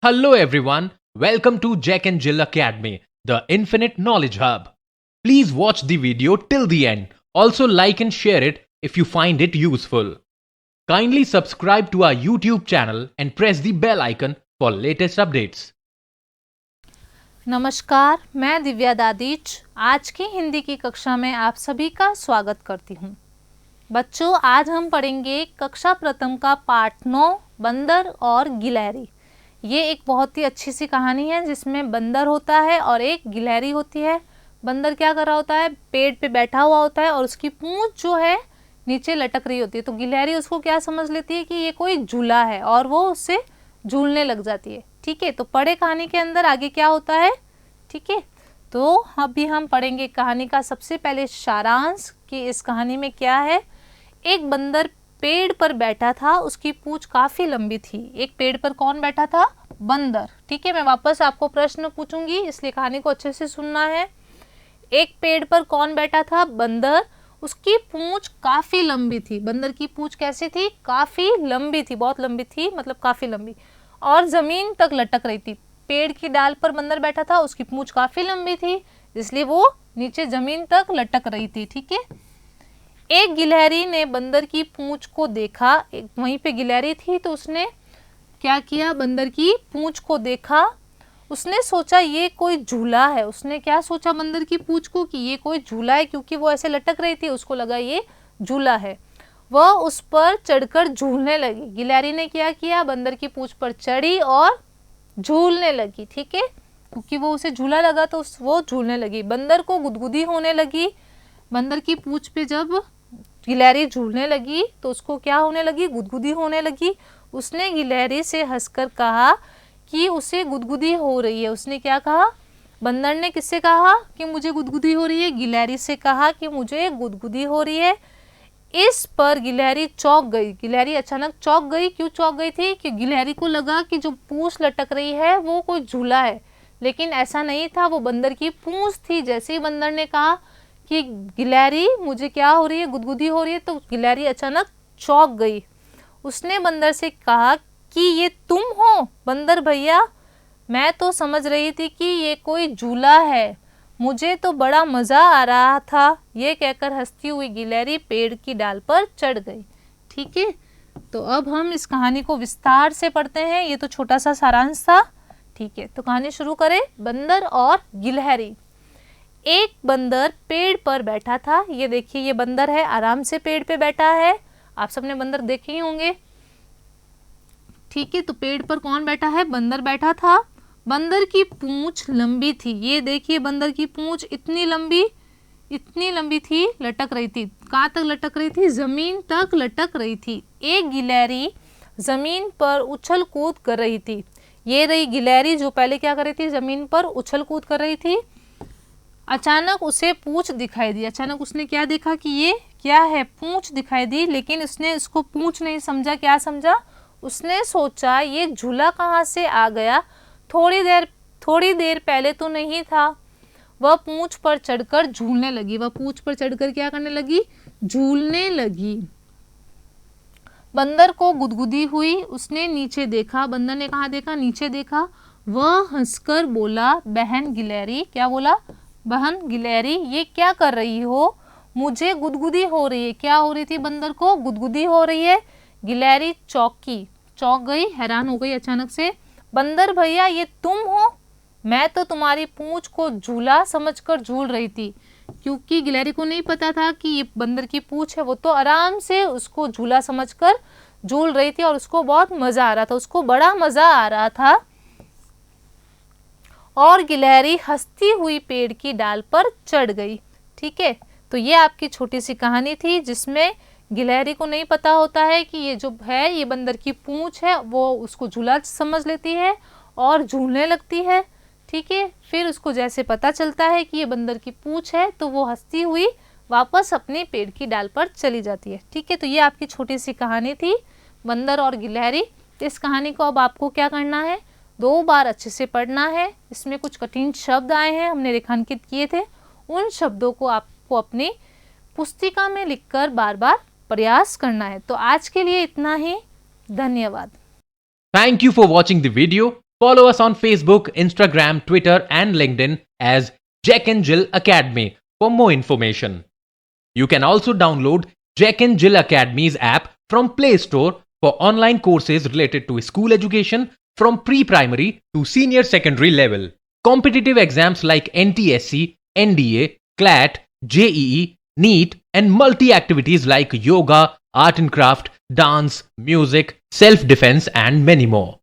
Hello everyone, welcome to Jack and Jill Academy, the Infinite Knowledge Hub. Please watch the video till the end. Also like and share it if you find it useful. Kindly subscribe to our YouTube channel and press the bell icon for latest updates. नमस्कार, मैं दिव्या दादीच आज की हिंदी की कक्षा में आप सभी का स्वागत करती हूँ। बच्चों, आज हम पढ़ेंगे कक्षा प्रथम का पाठ 9 बंदर और गिलहरी। ये एक बहुत ही अच्छी सी कहानी है जिसमें बंदर होता है और एक गिलहरी होती है। बंदर क्या कर रहा होता है, पेड़ पे बैठा हुआ होता है और उसकी पूंछ जो है नीचे लटक रही होती है। तो गिलहरी उसको क्या समझ लेती है कि ये कोई झूला है और वो उससे झूलने लग जाती है। ठीक है, तो पढ़े कहानी के अंदर आगे क्या होता है। ठीक है, तो अभी हम पढ़ेंगे कहानी का सबसे पहले सारांश कि इस कहानी में क्या है। एक बंदर पेड़ पर बैठा था, उसकी पूंछ काफी लंबी थी। एक पेड़ पर कौन बैठा था, बंदर। ठीक है, मैं वापस आपको प्रश्न पूछूंगी इसलिए कहानी को अच्छे से सुनना है। एक पेड़ पर कौन बैठा था, बंदर। उसकी पूंछ काफी लंबी थी। बंदर की पूंछ कैसी थी, काफी लंबी थी, बहुत लंबी थी, मतलब काफी लंबी, और जमीन तक लटक रही थी। पेड़ की डाल पर बंदर बैठा था, उसकी पूंछ काफी लंबी थी इसलिए वो नीचे जमीन तक लटक रही थी। ठीक है, एक गिलहरी ने बंदर की पूंछ को देखा। एक वहीं पे गिलहरी थी तो उसने क्या किया, बंदर की पूंछ को देखा। उसने सोचा ये कोई झूला है। उसने क्या सोचा बंदर की पूंछ को कि ये कोई झूला है, क्योंकि वो ऐसे लटक रही थी, उसको लगा ये झूला है। वह उस पर चढ़कर झूलने लगी। गिलहरी ने क्या किया, बंदर की पूंछ पर चढ़ी और झूलने लगी। ठीक है, क्योंकि वो उसे झूला लगा तो वो झूलने लगी। बंदर को गुदगुदी होने लगी। बंदर की पूंछ पे जब गिलहरी झूलने लगी तो उसको क्या होने लगी, गुदगुदी होने लगी। उसने गिलहरी से हंसकर कहा कि उसे गुदगुदी हो रही है। उसने क्या कहा, बंदर ने किससे कहा कि मुझे गुदगुदी हो रही है, गिलहरी से कहा कि मुझे गुदगुदी हो रही है। इस पर गिलहरी चौंक गई। गिलहरी अचानक चौंक गई। क्यों चौंक गई थी कि गिलहरी को लगा कि जो पूंछ लटक रही है वो कोई झूला है, लेकिन ऐसा नहीं था, वो बंदर की पूंछ थी। जैसे ही बंदर ने कहा कि गिलहरी मुझे क्या हो रही है, गुदगुदी हो रही है, तो गिलहरी अचानक चौंक गई। उसने बंदर से कहा कि ये तुम हो बंदर भैया, मैं तो समझ रही थी कि ये कोई झूला है, मुझे तो बड़ा मज़ा आ रहा था। ये कहकर हंसती हुई गिलहरी पेड़ की डाल पर चढ़ गई। ठीक है, तो अब हम इस कहानी को विस्तार से पढ़ते हैं। ये तो छोटा सा सारांश था। ठीक है, तो कहानी शुरू करें। बंदर और गिलहरी। एक बंदर पेड़ पर बैठा था। ये देखिए, ये बंदर है, आराम से पेड़ पे बैठा है। आप सबने बंदर देखे ही होंगे। ठीक है, तो पेड़ पर कौन बैठा है, बंदर बैठा था। बंदर की पूंछ लंबी थी। ये देखिए, बंदर की पूंछ इतनी लंबी थी, लटक रही थी। कहाँ तक लटक रही थी, जमीन तक लटक रही थी। एक गिलहरी जमीन पर उछल कूद कर रही थी। ये रही गिलहरी जो पहले क्या कर रही थी, जमीन पर उछल कूद कर रही थी। अचानक उसे पूंछ दिखाई दी। अचानक उसने क्या देखा कि ये क्या है, पूंछ दिखाई दी, लेकिन उसने इसको पूंछ नहीं समझा। क्या समझा, उसने सोचा ये झूला कहाँ से आ गया, थोड़ी देर पहले तो नहीं था। वह पूंछ पर चढ़कर झूलने लगी। वह पूंछ पर चढ़कर क्या करने लगी, झूलने लगी। बंदर को गुदगुदी हुई। उसने नीचे देखा। बंदर ने कहाँ देखा, नीचे देखा। वह हंसकर बोला, बहन गिलहरी। क्या बोला, बहन गिलहरी, ये क्या कर रही हो, मुझे गुदगुदी हो रही है। क्या हो रही थी, बंदर को गुदगुदी हो रही है। गिलहरी चौंक गई, हैरान हो गई अचानक से। बंदर भैया, ये तुम हो, मैं तो तुम्हारी पूंछ को झूला समझकर झूल रही थी। क्योंकि गिलहरी को नहीं पता था कि ये बंदर की पूंछ है, वो तो आराम से उसको झूला समझकर झूल रही थी और उसको बहुत मजा आ रहा था, उसको बड़ा मजा आ रहा था। और गिलहरी हंसती हुई पेड़ की डाल पर चढ़ गई। ठीक है, तो ये आपकी छोटी सी कहानी थी जिसमें गिलहरी को नहीं पता होता है कि ये जो है ये बंदर की पूंछ है, वो उसको झूला समझ लेती है और झूलने लगती है। ठीक है, फिर उसको जैसे पता चलता है कि ये बंदर की पूंछ है तो वो हंसती हुई वापस अपने पेड़ की डाल पर चली जाती है। ठीक है, तो ये आपकी छोटी सी कहानी थी, बंदर और गिलहरी। इस कहानी को अब आपको क्या करना है, 2 बार अच्छे से पढ़ना है। इसमें कुछ कठिन शब्द आए हैं, हमने रेखांकित किए थे। उन शब्दों को आपको अपनी पुस्तिका में लिखकर बार बार प्रयास करना है। तो आज के लिए इतना ही। धन्यवाद। Thank you for watching the video. Follow us on Facebook, Instagram, Twitter, and LinkedIn as Jack and Jill Academy for more information. You can also download Jack and Jill Academy's app from Play Store for online courses related to school education from pre-primary to senior secondary level. Competitive exams like NTSC, NDA, CLAT, JEE, NEET, and multi-activities like yoga, art and craft, dance, music, self-defense, and many more.